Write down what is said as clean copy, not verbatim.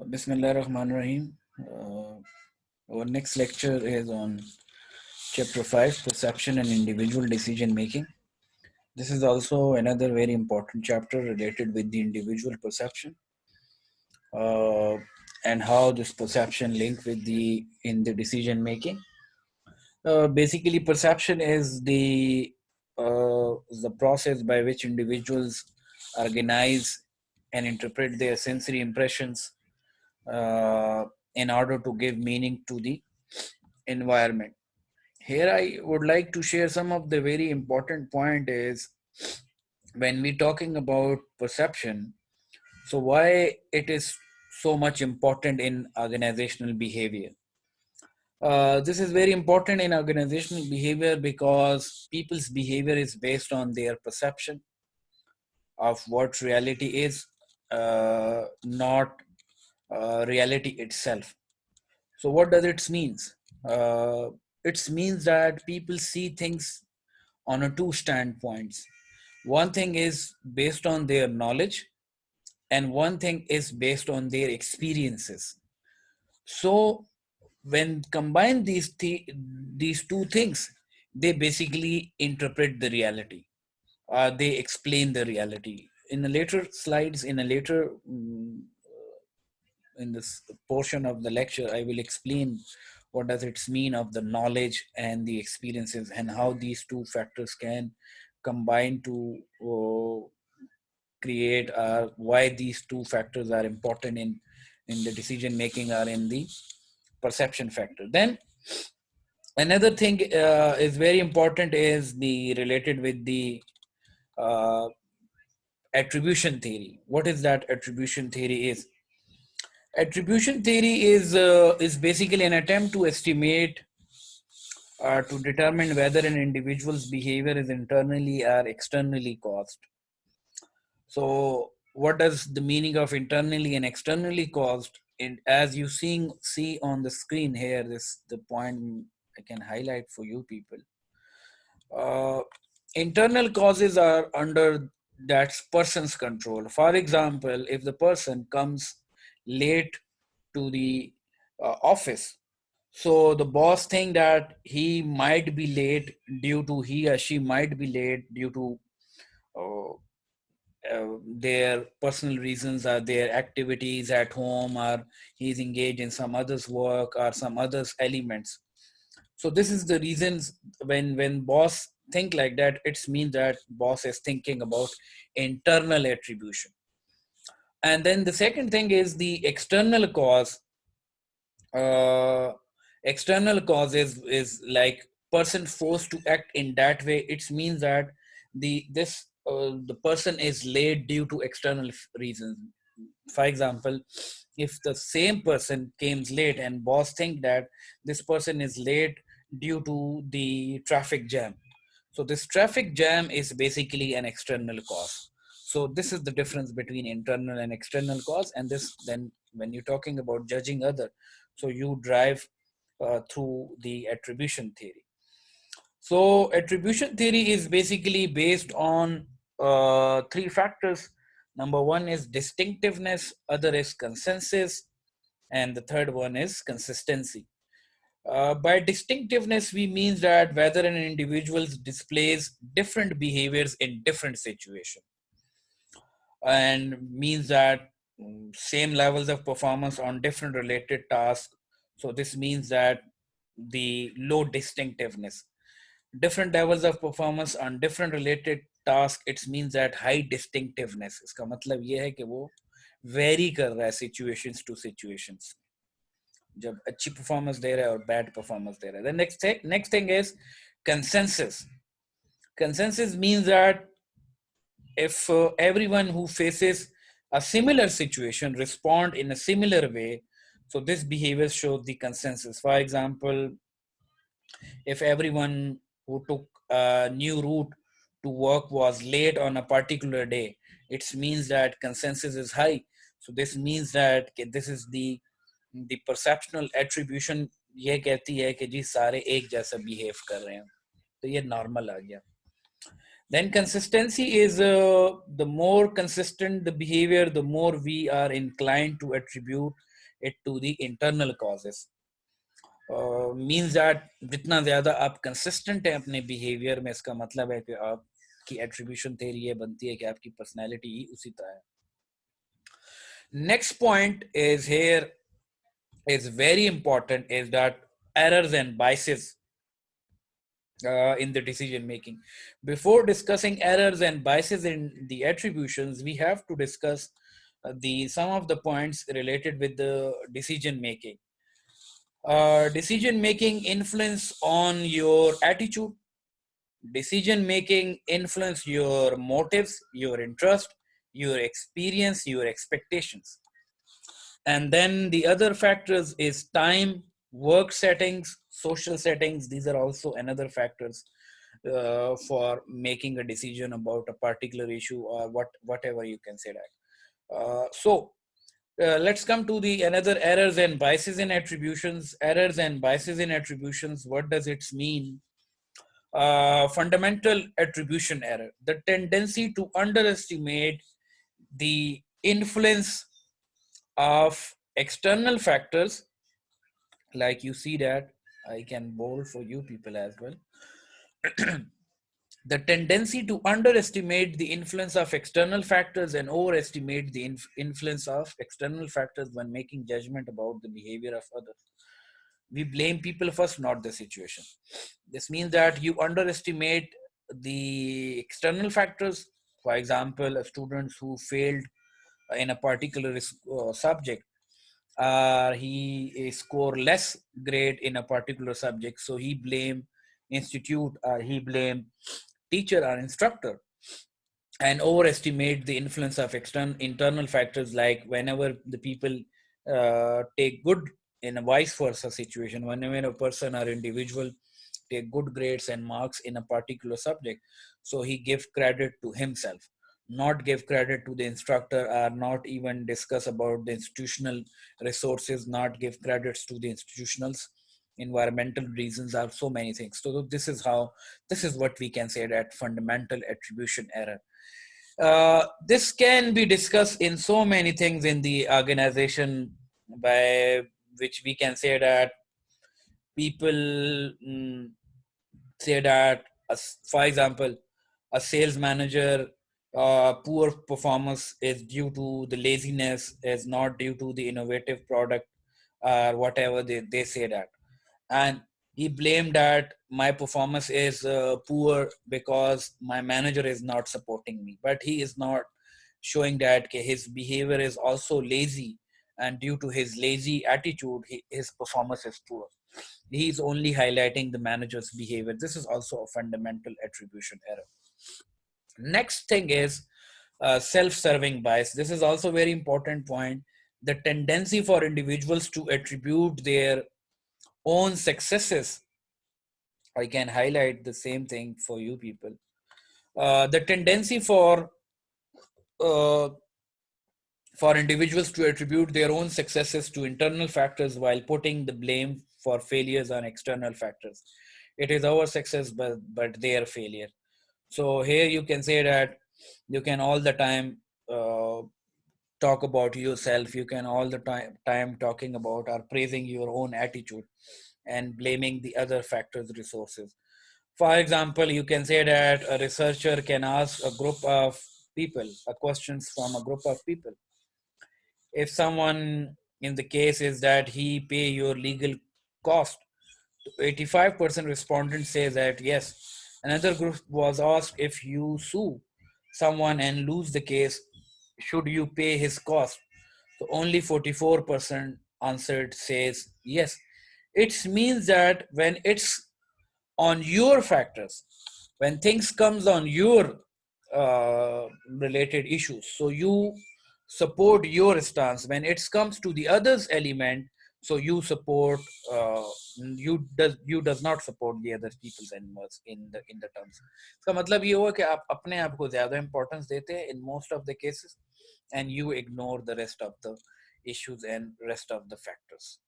Bismillah Rahman Rahim. Our next lecture is on Chapter 5 Perception and Individual Decision Making. This is also another very important chapter related with the individual perception uh, and how this perception link with the decision making. Basically, perception is the process by which individuals organize and interpret their sensory impressions uh, in order to give meaning to the environment. Here I would like to share some of the very important point is when we talking about perception, so why it is so much important in organizational behavior. This is very important in organizational behavior because people's behavior is based on their perception of what reality is, not reality itself. So what does it means? It means that people see things on a two standpoints. One thing is based on their knowledge, and one thing is based on their experiences. So when combine these two things, they basically interpret the reality. They explain the reality. In the later slides, in this portion of the lecture, I will explain what does it mean of the knowledge and the experiences and how these two factors can combine to create why these two factors are important in the decision making or in the perception factor. Then another thing is very important is the related with the uh, attribution theory. What is that attribution theory is? Attribution theory is basically an attempt to estimate to determine whether an individual's behavior is internally or externally caused. So, what does the meaning of internally and externally caused? And as you see on the screen here, this the point I can highlight for you people. Uh, Internal causes are under that person's control. For example, if the person comes late to the office, so the boss think that he might be late due to he or she might be late due to uh, their personal reasons or their activities at home, or he's engaged in some others work or some others elements. So this is the reasons when boss think like that, it means that boss is thinking about internal attribution. And then the second thing is the external cause. uh, External cause is like person forced to act in that way. It means that the person is late due to external reasons. For example, if the same person came late and boss think that this person is late due to the traffic jam, so this traffic jam is basically an external cause. So this is the difference between internal and external cause. And this then when you're talking about judging other, so you drive through the attribution theory. So attribution theory is basically based on three factors. Number one is distinctiveness, other is consensus, and the third one is consistency. By distinctiveness, we means that whether an individual displays different behaviors in different situations, and means that same levels of performance on different related tasks. So this means that the low distinctiveness, different levels of performance on different related tasks, it means that high distinctiveness. इसका मतलब ये है कि वो vary कर रहा है situations to situations, जब अच्छी performance दे रहा है और bad performance दे रहा है. The next thing is consensus. Consensus means that if everyone who faces a similar situation respond in a similar way, so this behavior shows the consensus. For example, if everyone who took a new route to work was late on a particular day, it means that consensus is high. So this means that this is the perceptual attribution ये कहती है कि जी सारे एक जैसा behave कर रहे हैं, तो ये नॉर्मल आ गया. Then consistency is the more consistent the behavior, the more we are inclined to attribute it to the internal causes. Means that जितना ज़्यादा आप consistent हैं अपने behavior में, इसका मतलब है कि आपकी attribution theory ये बनती है कि आपकी personality ही उसी तरह है. Next point is here is very important, is that errors and biases in the decision making. Before discussing errors and biases in the attributions, we have to discuss the some of the points related with the decision making. Decision making influence on your attitude. Decision making influence your motives, your interest, your experience, your expectations. And then the other factors is time, work settings, social settings. These are also another factors for making a decision about a particular issue, or whatever you can say that. Let's come to the another errors and biases in attributions. Errors and biases in attributions. What does it mean? Fundamental attribution error: the tendency to underestimate the influence of external factors. Like you see that I can bold for you people as well. The tendency to underestimate the influence of external factors and overestimate the influence of external factors when making judgment about the behavior of others. We blame people first, not the situation. This means that you underestimate the external factors. For example, a student who failed in a particular subject, he score less grade in a particular subject, so he blame institute, or he blame teacher or instructor, and overestimate the influence of external internal factors. Like whenever the people take good in a vice versa situation, whenever a person or individual take good grades and marks in a particular subject, so he give credit to himself, not give credit to the instructor, or not even discuss about the institutional resources, not give credits to the institutionals environmental reasons, are so many things. So this is what we can say that fundamental attribution error. This can be discussed in so many things in the organization, by which we can say that people say that, for example, a sales manager poor performance is due to the laziness, is not due to the innovative product, or whatever they say that. And he blamed that my performance is poor because my manager is not supporting me, but he is not showing that his behavior is also lazy, and due to his lazy attitude his performance is poor. He's only highlighting the manager's behavior. This is also a fundamental attribution error. Next thing is self-serving bias. This is also very important point. The tendency for individuals to attribute their own successes. I can highlight the same thing for you people. The tendency uh, for individuals to attribute their own successes to internal factors while putting the blame for failures on external factors. It is our success, but their failure. So here you can say that you can all the time talk about yourself. You can all the time talking about or praising your own attitude and blaming the other factors, resources. For example, you can say that a researcher can ask a group of people a questions from a group of people. If someone in the case is that he pay your legal cost, 85% respondents say that yes. Another group was asked, if you sue someone and lose the case, should you pay his cost? So only 44% answered says yes. It means that when it's on your factors, when things comes on your related issues, so you support your stance. When it comes to the others element, so you support you does not support the other people's animals in the terms. इसका मतलब ये हुआ कि आप अपने आप को ज्यादा importance देते हैं in most of the cases, and you ignore the rest of the issues and rest of the factors.